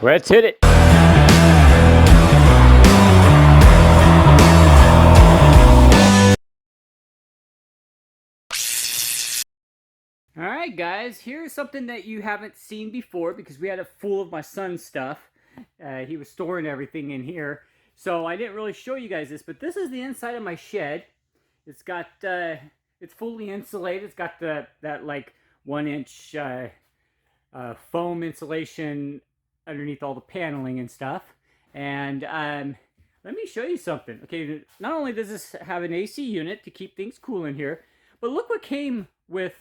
Let's hit it. Alright guys, here's something that you haven't seen before because we had it full of my son's stuff. He was storing everything in here. So I didn't really show you guys this, but this is the inside of my shed. It's got, it's fully insulated. It's got that like 1-inch foam insulation underneath all the paneling and stuff. And let me show you something. Okay, not only does this have an AC unit to keep things cool in here, but look what came with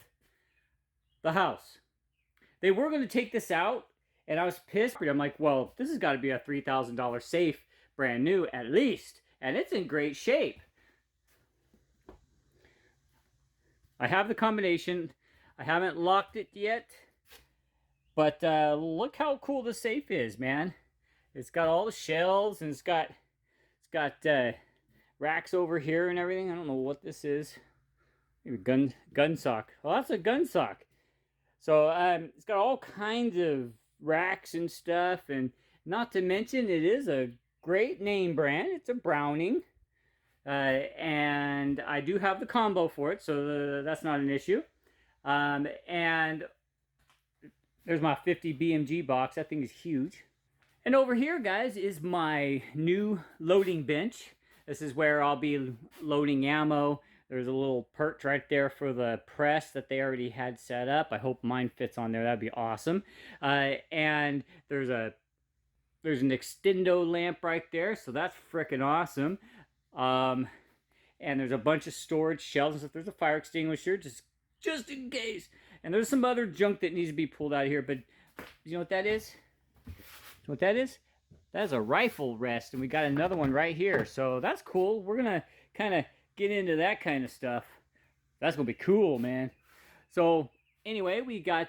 the house. They were going to take this out, and I was pissed. I'm like, well, this has got to be a $3,000 safe, brand new at least, and it's in great shape. I have the combination. I haven't locked it yet, but look how cool the safe is, man. It's got all the shelves, and it's got racks over here and everything. I don't know what this is. Maybe gun sock. Well, that's a gun sock. So it's got all kinds of racks and stuff, and not to mention it is a great name brand. It's a Browning, and I do have the combo for it, so that's not an issue. And there's my 50 BMG box. That thing is huge. And over here, guys, is my new loading bench. This is where I'll be loading ammo. There's a little perch right there for the press that they already had set up. I hope mine fits on there. That'd be awesome. And there's an extendo lamp right there, so that's freaking awesome. And there's a bunch of storage shelves and stuff. There's a fire extinguisher just in case. And there's some other junk that needs to be pulled out of here. But you know what that is? You know what that is? That is a rifle rest, and we got another one right here. So that's cool. We're gonna kind of get into that kind of stuff. That's gonna be cool, man. So anyway, we got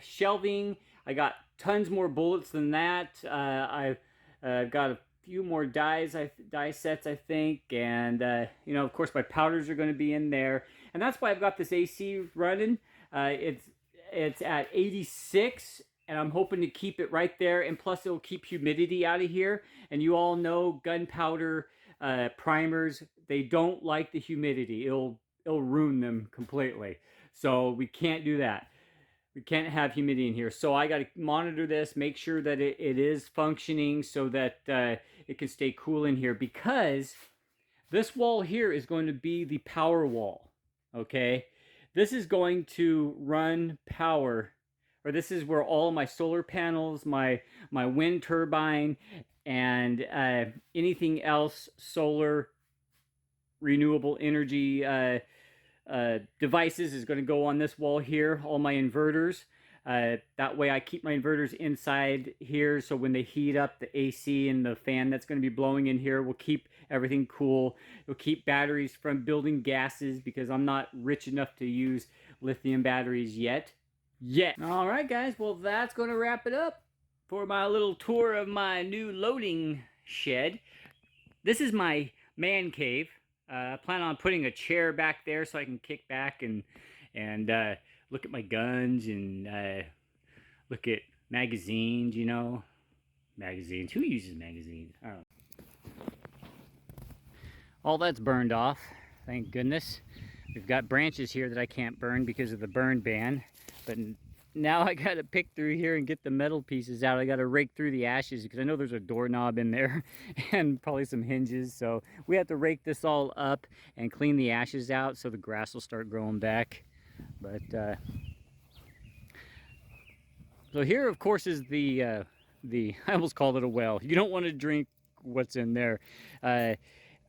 shelving. I got tons more bullets than that. I've got a few more die sets, I think, and you know, of course, my powders are going to be in there, and that's why I've got this AC running. It's at 86. And I'm hoping to keep it right there, and plus it'll keep humidity out of here. And you all know gunpowder primers, they don't like the humidity. It'll ruin them completely. So we can't do that. We can't have humidity in here. So I got to monitor this, make sure that it is functioning so that it can stay cool in here, because this wall here is going to be the power wall. Okay, this is going to run power. Or this is where all of my solar panels, my wind turbine, and anything else solar renewable energy devices is going to go on this wall here. All my inverters. That way I keep my inverters inside here, so when they heat up, the AC and the fan that's going to be blowing in here will keep everything cool. It'll keep batteries from building gases, because I'm not rich enough to use lithium batteries yet. All right, guys. Well, that's going to wrap it up for my little tour of my new loading shed. This is my man cave. I plan on putting a chair back there so I can kick back and look at my guns and look at magazines, you know. Magazines. Who uses magazines? I don't know. All that's burned off. Thank goodness. We've got branches here that I can't burn because of the burn ban. But now I got to pick through here and get the metal pieces out. I got to rake through the ashes because I know there's a doorknob in there and probably some hinges. So we have to rake this all up and clean the ashes out so the grass will start growing back. But so here, of course, is the I almost called it a well. You don't want to drink what's in there.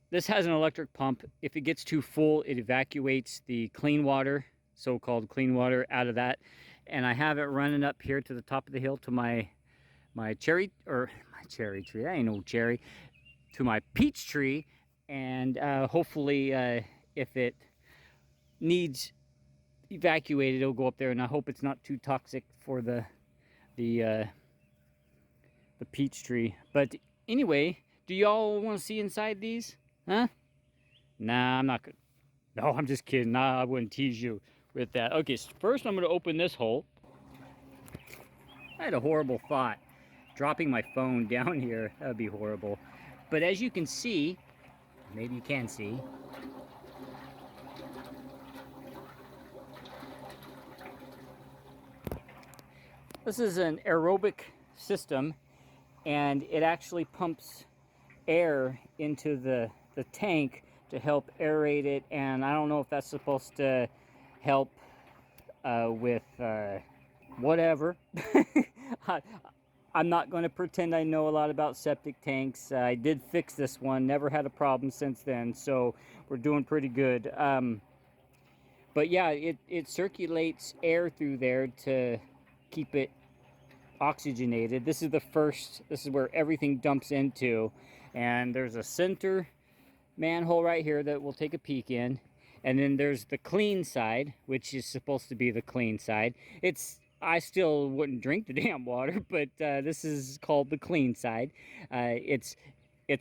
This has an electric pump. If it gets too full, it evacuates the clean water, so-called clean water, out of that. And I have it running up here to the top of the hill to my cherry tree. That ain't no cherry. To my peach tree, and hopefully, if it needs evacuated, it'll go up there. And I hope it's not too toxic for the peach tree. But anyway, do y'all want to see inside these? Huh? Nah, I'm not gonna. No, I'm just kidding. Nah, I wouldn't tease you with that. Okay, so first I'm going to open this hole. I had a horrible thought. dropping my phone down here. That would be horrible. But as you can see, maybe you can see, this is an aerobic system, and it actually pumps air into the tank to help aerate it. And I don't know if that's supposed to help with whatever. I'm not going to pretend I know a lot about septic tanks. I did fix this one, never had a problem since then, so we're doing pretty good. But yeah, it circulates air through there to keep it oxygenated. This is where everything dumps into, and there's a center manhole right here that we'll take a peek in, and then there's the clean side, which is supposed to be the clean side. I still wouldn't drink the damn water, but this is called the clean side. It's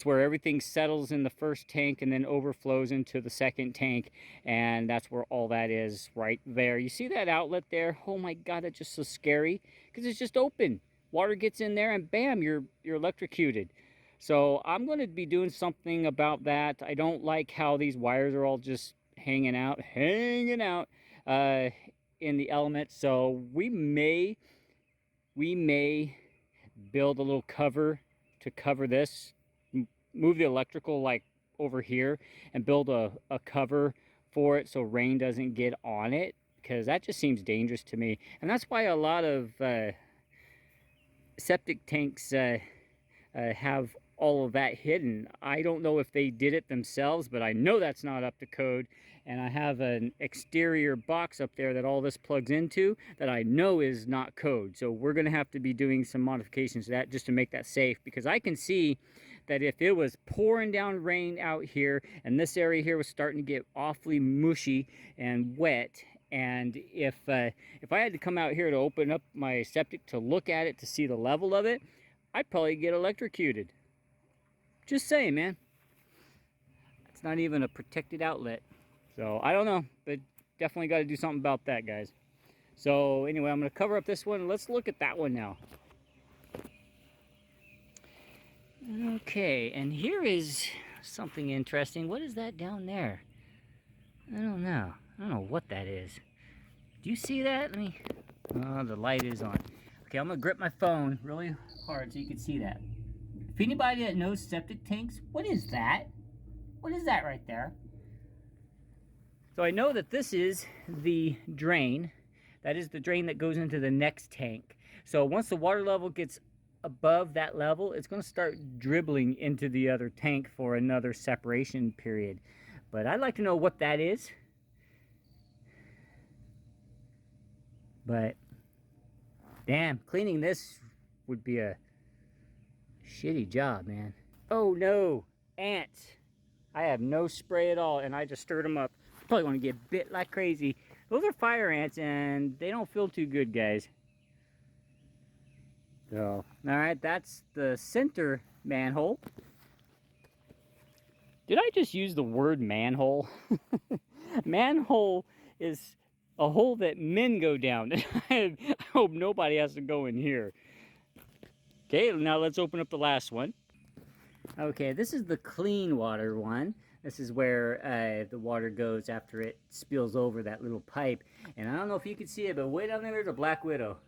where everything settles in the first tank and then overflows into the second tank, and that's where all that is right there. You see that outlet there? Oh my God, that's just so scary because it's just open. Water gets in there and bam, you're electrocuted. So I'm going to be doing something about that. I don't like how these wires are all just hanging out in the element. So we may build a little cover to cover this, move the electrical like over here and build a cover for it so rain doesn't get on it, because that just seems dangerous to me. And that's why a lot of septic tanks have all of that hidden. I don't know if they did it themselves, but I know that's not up to code. And I have an exterior box up there that all this plugs into that I know is not code. So we're going to have to be doing some modifications to that just to make that safe, because I can see that if it was pouring down rain out here and this area here was starting to get awfully mushy and wet, and if I had to come out here to open up my septic to look at it to see the level of it, I'd probably get electrocuted. Just saying, man. It's not even a protected outlet. So I don't know, but definitely got to do something about that, guys. So anyway, I'm going to cover up this one. Let's look at that one now. Okay, and here is something interesting. What is that down there? I don't know. I don't know what that is. Do you see that? Let me... Oh, the light is on. Okay, I'm going to grip my phone really hard so you can see that. If anybody that knows septic tanks, what is that? What is that right there? So I know that this is the drain. That is the drain that goes into the next tank. So once the water level gets above that level, it's going to start dribbling into the other tank for another separation period. But I'd like to know what that is. But damn, cleaning this would be a shitty job, man. Oh no, ants. I have no spray at all, and I just stirred them up. Probably want to get bit like crazy. Those are fire ants, and they don't feel too good, guys. So, alright, that's the center manhole. Did I just use the word manhole? Manhole is a hole that men go down. I hope nobody has to go in here. Okay, now let's open up the last one. Okay, this is the clean water one. This is where the water goes after it spills over that little pipe. And I don't know if you can see it, but way down there, there's a black widow.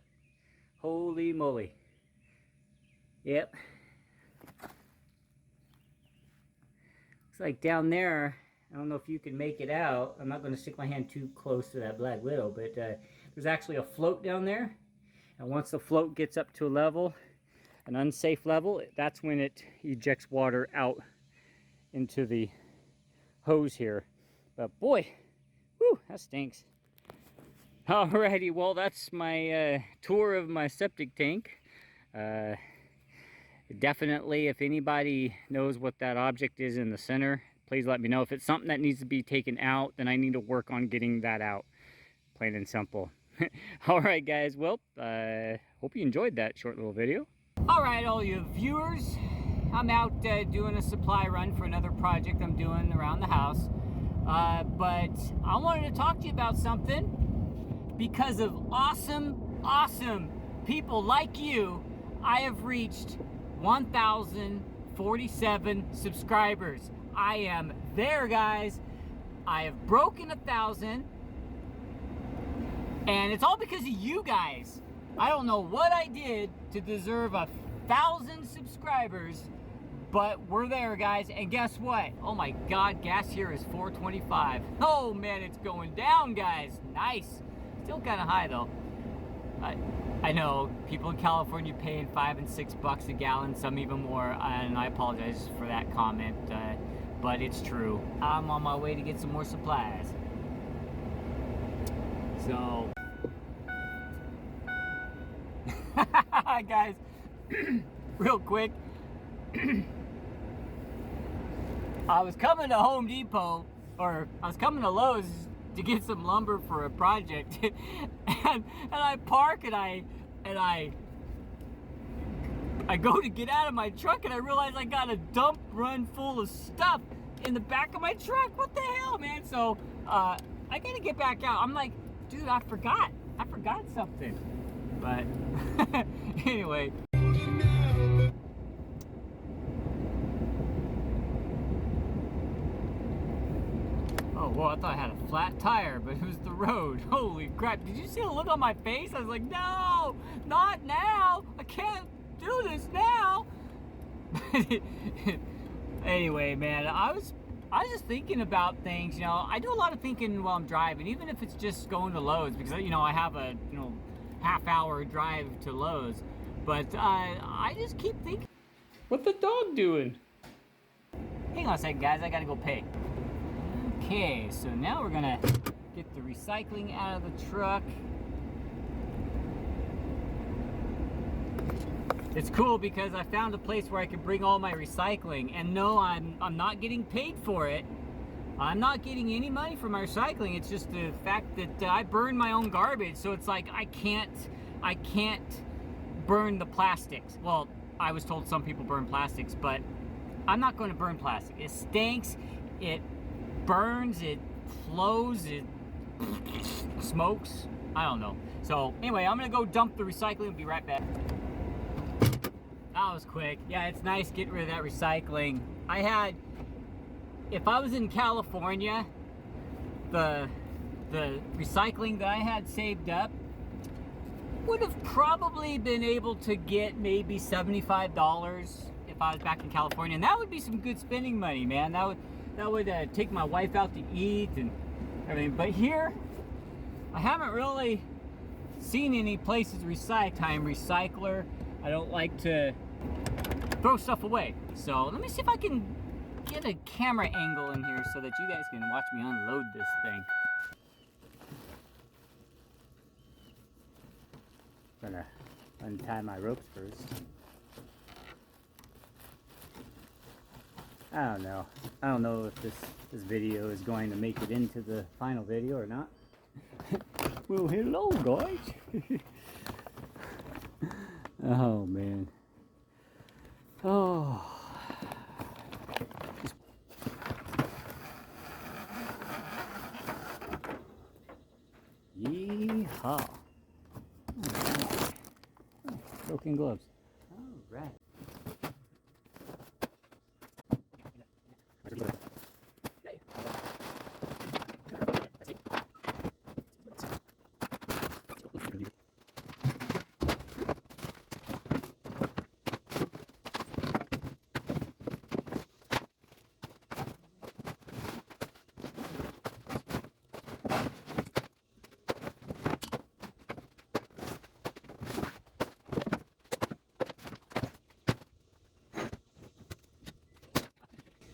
Holy moly. Yep. Looks like down there, I don't know if you can make it out. I'm not going to stick my hand too close to that black widow, but there's actually a float down there. And once the float gets up to a level, an unsafe level, that's when it ejects water out into the hose here. But boy, whew, that stinks. Alrighty, well, that's my tour of my septic tank. Definitely, if anybody knows what that object is in the center, please let me know. If it's something that needs to be taken out, then I need to work on getting that out. Plain and simple. Alright guys, well, hope you enjoyed that short little video. Alright, all you viewers, I'm out doing a supply run for another project I'm doing around the house. But I wanted to talk to you about something. Because of awesome people like you, I have reached 1,047 subscribers. I am there, guys. I have broken 1,000, and it's all because of you guys. I don't know what I did to deserve 1,000 subscribers, but we're there, guys. And guess what? Oh my God, gas here is $4.25. Oh man, it's going down, guys. Nice. Still kind of high though. I know people in California paying $5 and $6 a gallon, some even more, and I apologize for that comment, but it's true. I'm on my way to get some more supplies. So, guys, real quick, I was coming to Home Depot, or I was coming to Lowe's to get some lumber for a project, and I park and I go to get out of my truck and I realize I got a dump run full of stuff in the back of my truck. What the hell, man? So I gotta get back out. I'm like, dude, I forgot something. But anyway. Oh, well, I thought I had a flat tire, but it was the road. Holy crap. Did you see the look on my face? I was like, no, not now. I can't do this now. Anyway, man, I was just thinking about things. You know, I do a lot of thinking while I'm driving, even if it's just going to Lowe's, because, you know, I have a, half-hour drive to Lowe's. But I just keep thinking. What's the dog doing? Hang on a second, guys. I gotta go pay. Okay, so now we're gonna get the recycling out of the truck. It's cool because I found a place where I can bring all my recycling, and no, I'm not getting paid for it. I'm not getting any money for my recycling. It's just the fact that I burn my own garbage, so it's like I can't burn the plastics. Well, I was told some people burn plastics, but I'm not going to burn plastic. It stinks. It burns, it flows, it smokes. I don't know. So anyway, I'm gonna go dump the recycling and be right back. That was quick. Yeah, it's nice getting rid of that recycling. If I was in California, the recycling that I had saved up would have probably been able to get maybe $75 if I was back in California, and that would be some good spending money, man. That would take my wife out to eat and everything. But here, I haven't really seen any places recycler. I don't like to throw stuff away. So let me see if I can get a camera angle in here so that you guys can watch me unload this thing. I'm gonna untie my ropes first. I don't know if this video is going to make it into the final video or not. Well, hello guys. Oh man. Oh. Yeehaw. Oh, broken gloves. All right.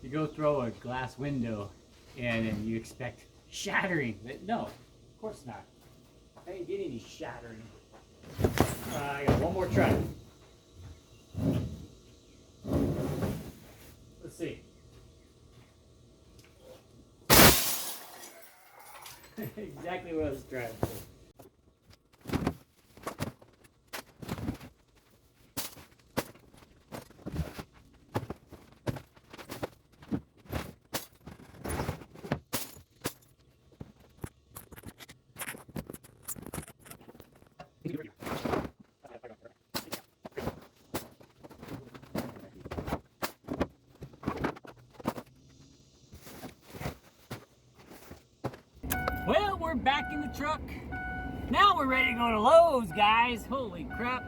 You go throw a glass window and you expect shattering. No, of course not. I didn't get any shattering. I got one more try. Let's see. Exactly what I was trying to do. we're back in the truck. Now we're ready to go to Lowe's, guys. Holy crap.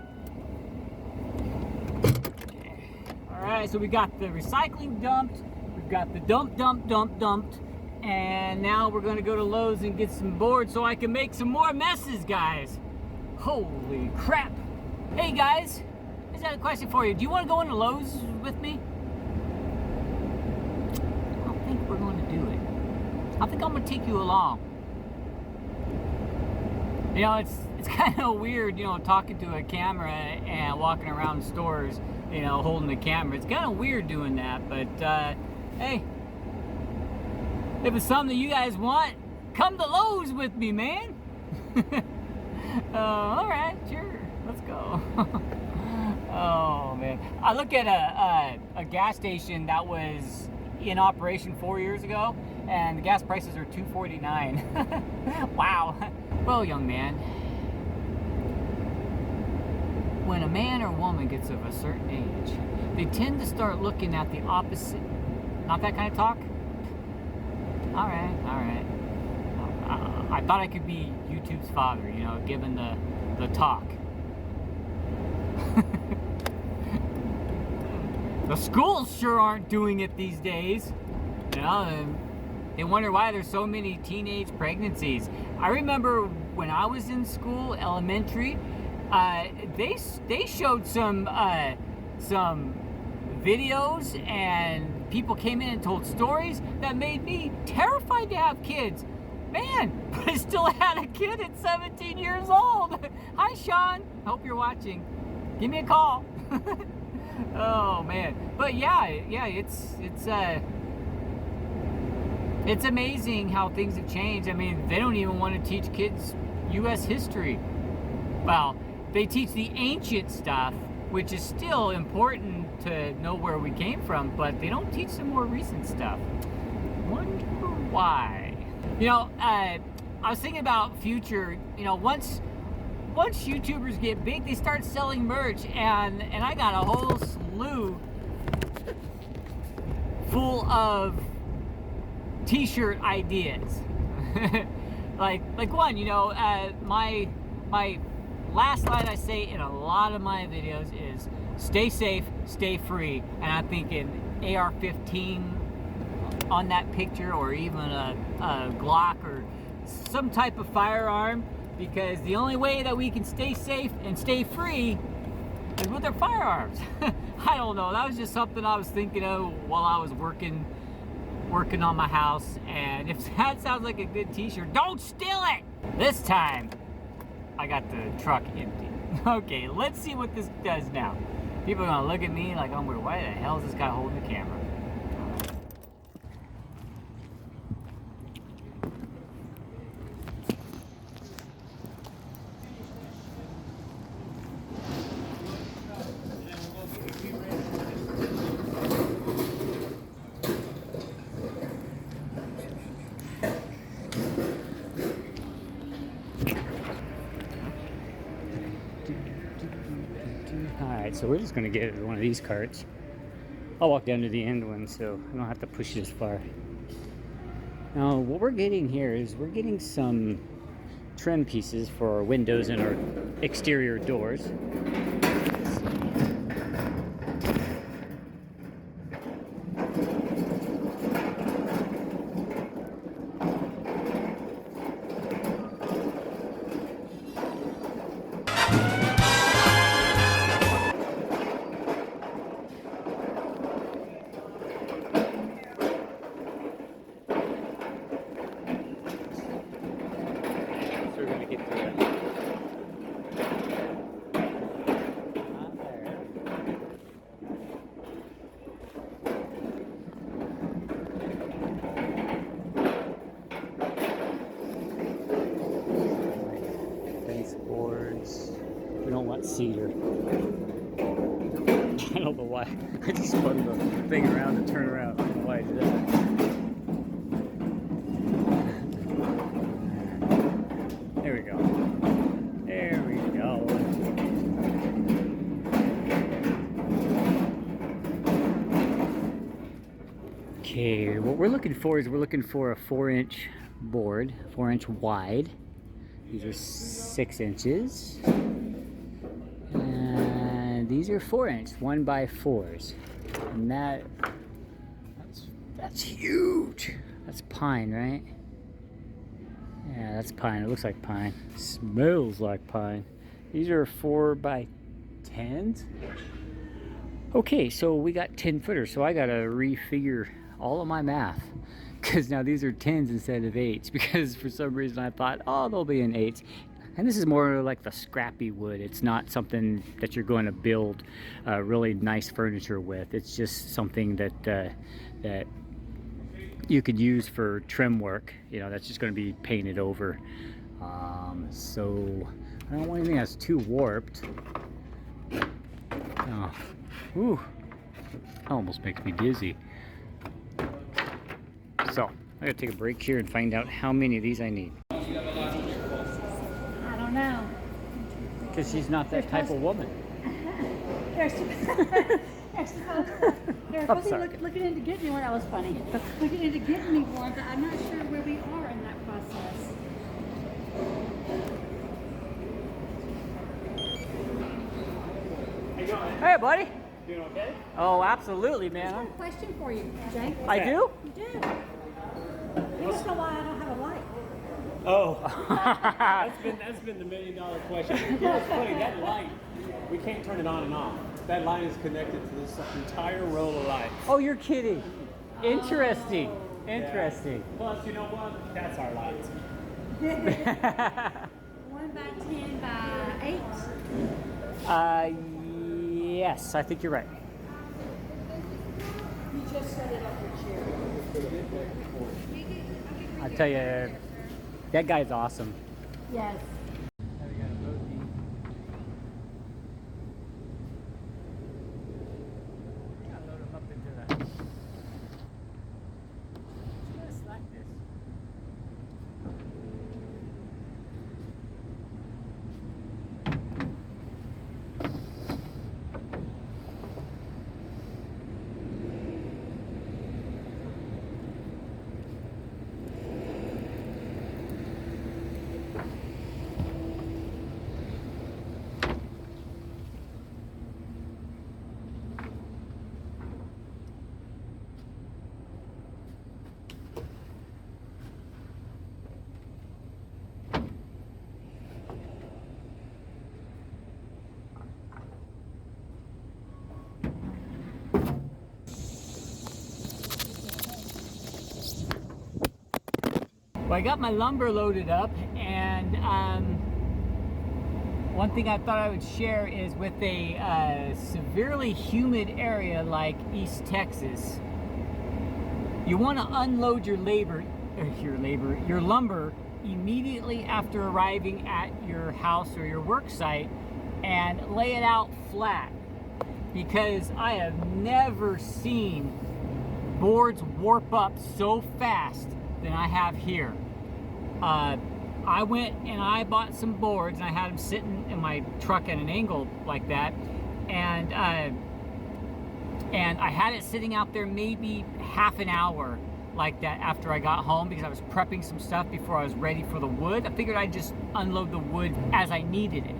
Alright, so we got the recycling dumped. We've got the dumped. And now we're going to go to Lowe's and get some boards so I can make some more messes, guys. Holy crap. Hey, guys. I just had a question for you. Do you want to go into Lowe's with me? I don't think we're going to do it. I think I'm going to take you along. You know, it's kind of weird, you know, talking to a camera and walking around stores, you know, holding the camera. It's kind of weird doing that, but hey, if it's something that you guys want, come to Lowe's with me, man. All right, sure, let's go. Oh man, I look at a gas station that was in operation 4 years ago, and the gas prices are $2.49. Wow. Well, young man, when a man or woman gets of a certain age, they tend to start looking at the opposite. Not that kind of talk? All right. I thought I could be YouTube's father, you know, given the talk. The schools sure aren't doing it these days. You know, and they wonder why there's so many teenage pregnancies. I remember when I was in school, elementary, they showed some videos, and people came in and told stories that made me terrified to have kids. Man, but I still had a kid at 17 years old. Hi, Sean. I hope you're watching. Give me a call. Oh man, but yeah, it's amazing how things have changed. I mean, they don't even want to teach kids U.S. history. Well, they teach the ancient stuff, which is still important to know where we came from, but they don't teach the more recent stuff. Wonder why. You know, I was thinking about future. You know, once YouTubers get big, they start selling merch, and I got a whole slew full of t-shirt ideas. like one, you know, my last line I say in a lot of my videos is stay safe, stay free, and I'm thinking AR-15 on that picture, or even a Glock or some type of firearm, because the only way that we can stay safe and stay free is with our firearms. I don't know, that was just something I was thinking of while I was working on my house, and if that sounds like a good t-shirt, don't steal it! This time, I got the truck empty. Okay, let's see what this does now. People are gonna look at me like I'm weird. Why the hell is this guy holding the camera? Alright, so we're just going to get one of these carts. I'll walk down to the end one so I don't have to push it as far. Now, what we're getting here is we're getting some trim pieces for our windows and our exterior doors. We're going to get to it. Base boards. We don't want cedar. I don't know why. I just spun the thing around to turn around. I don't know why I did that. There we go. There we go. Okay, what we're looking for is we're looking for a 4-inch board, 4-inch wide. These are 6 inches. And these are 4-inch, 1x4s. And that's huge. That's pine, right? Yeah, that's pine. It looks like pine. It smells like pine. These are 4x10s. Okay, so we got 10 footers, so I gotta refigure all of my math, because now these are 10s instead of 8s, because for some reason I thought, oh, they'll be in 8s. And this is more like the scrappy wood. It's not something that you're going to build really nice furniture with. It's just something that that you could use for trim work. You know, that's just going to be painted over. So I don't want anything that's too warped. Oh, ooh, that almost makes me dizzy. So I gotta take a break here and find out how many of these I need. I don't know. Because she's not that type of woman. They're supposed to be looking into getting me one. That was funny. Looking into getting me one, but I'm not sure where we are in that process. How you doing? Hey, buddy. Doing okay? Oh, absolutely, man. I have a question for you, Jay. I do? You do. You don't know why I don't have a light. Oh, that's been the $1 million question. You know, it's funny, that light, we can't turn it on and off. That line is connected to this entire row of lights. Oh, you're kidding. Interesting. Interesting. Yeah. Plus, you know what? That's our lights. 1x10x8. Yes, I think you're right. You just set it up your chair. I tell you, that guy's awesome. Yes. Well, I got my lumber loaded up, and one thing I thought I would share is with a severely humid area like East Texas, you want to unload your lumber immediately after arriving at your house or your work site and lay it out flat, because I have never seen boards warp up so fast than I have here. I went and I bought some boards, and I had them sitting in my truck at an angle like that, and I had it sitting out there maybe half an hour like that after I got home, because I was prepping some stuff before I was ready for the wood. I figured I'd just unload the wood as I needed it.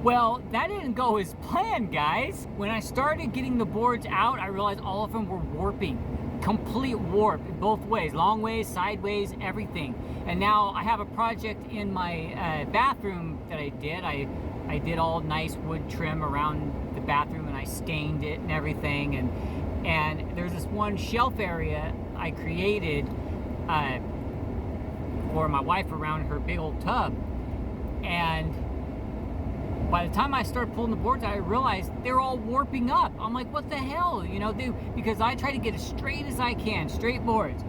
Well, that didn't go as planned, guys. When I started getting the boards out, I realized all of them were warping. Complete warp in both ways, long ways, sideways, everything. And now I have a project in my bathroom that I did. I did all nice wood trim around the bathroom, and I stained it and everything. And there's this one shelf area I created for my wife around her big old tub. And by the time I started pulling the boards out, I realized they're all warping up. I'm like, what the hell? You know, because I try to get as straight as I can, straight boards.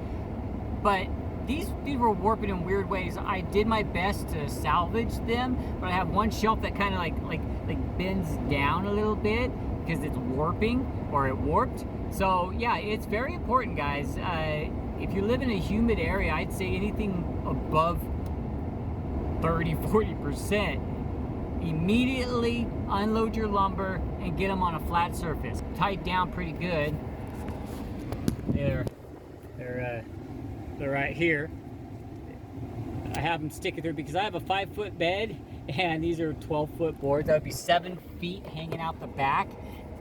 But these were warping in weird ways. I did my best to salvage them, but I have one shelf that kind of like bends down a little bit because it's warping, or it warped. So yeah, it's very important, guys. If you live in a humid area, I'd say anything above 30-40%. Immediately unload your lumber and get them on a flat surface, tied down pretty good. They're right here. I have them sticking through because I have a 5-foot bed and these are 12-foot boards. That would be 7 feet hanging out the back,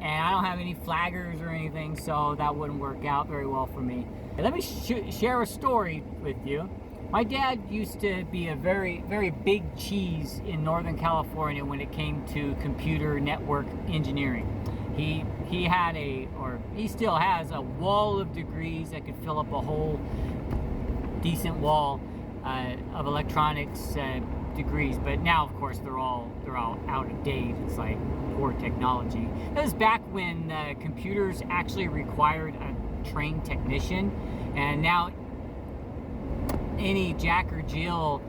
and I don't have any flaggers or anything, so that wouldn't work out very well for me. And let me share a story with you. My dad used to be a very, very big cheese in Northern California when it came to computer network engineering. He had he still has a wall of degrees that could fill up a whole decent wall of electronics degrees, but now of course they're all out of date. It's like poor technology. That was back when computers actually required a trained technician, and now any Jack or Jill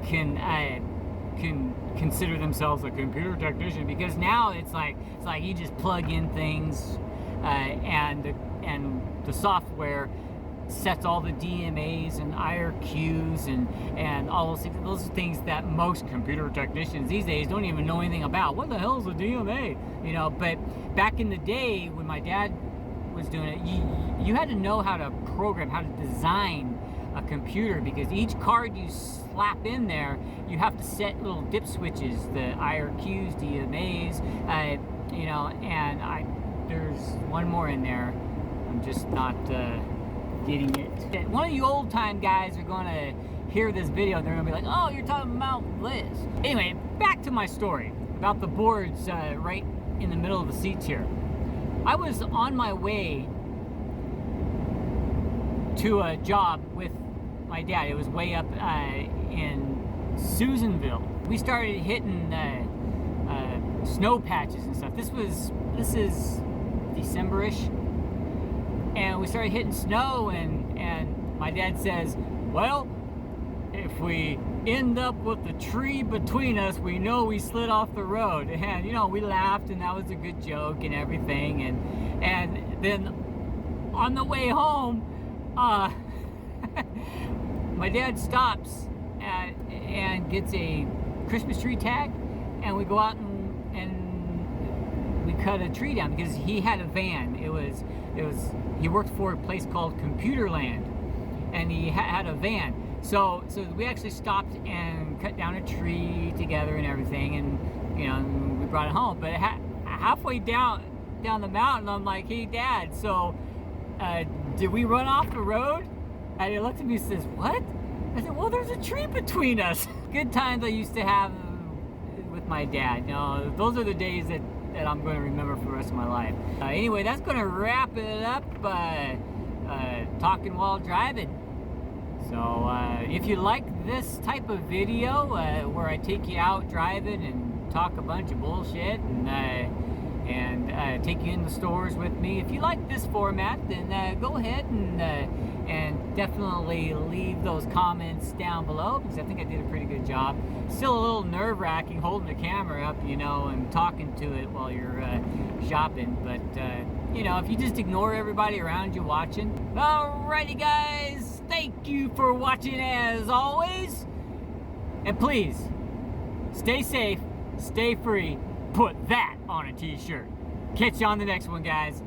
can consider themselves a computer technician, because now it's like you just plug in things and the software sets all the DMAs and IRQs and all those things. Those are things that most computer technicians these days don't even know anything about. What the hell is a DMA? You know, but back in the day when my dad was doing it, you had to know how to program, how to design a computer, because each card you slap in there, you have to set little dip switches, the IRQs, DMAs, you know, and there's one more in there. I'm just not getting it. One of you old time guys are going to hear this video and they're going to be like, oh, you're talking about this. Anyway, back to my story about the boards right in the middle of the seats here. I was on my way to a job with my dad. It was way up in Susanville. We started hitting snow patches and stuff. This is December-ish, and we started hitting snow, and my dad says, well, if we end up with a tree between us, we know we slid off the road. And you know, we laughed and that was a good joke and everything, and then on the way home, my dad stops and gets a Christmas tree tag, and we go out and we cut a tree down because he had a van. He worked for a place called Computerland, and he had a van. So we actually stopped and cut down a tree together and everything, and you know, and we brought it home. But halfway down the mountain, I'm like, hey Dad, so did we run off the road? And he looked at me and says, what? I said, well, there's a tree between us. Good times I used to have with my dad. You know, those are the days that I'm going to remember for the rest of my life. Anyway, that's going to wrap it up, talking while driving. So if you like this type of video where I take you out driving and talk a bunch of bullshit and take you in the stores with me, if you like this format, then go ahead and definitely leave those comments down below, because I think I did a pretty good job. Still a little nerve-wracking holding the camera up, you know, and talking to it while you're shopping, but you know, if you just ignore everybody around you watching. Alrighty guys, thank you for watching as always, and please stay safe, stay free, put that on a t-shirt. Catch you on the next one, guys.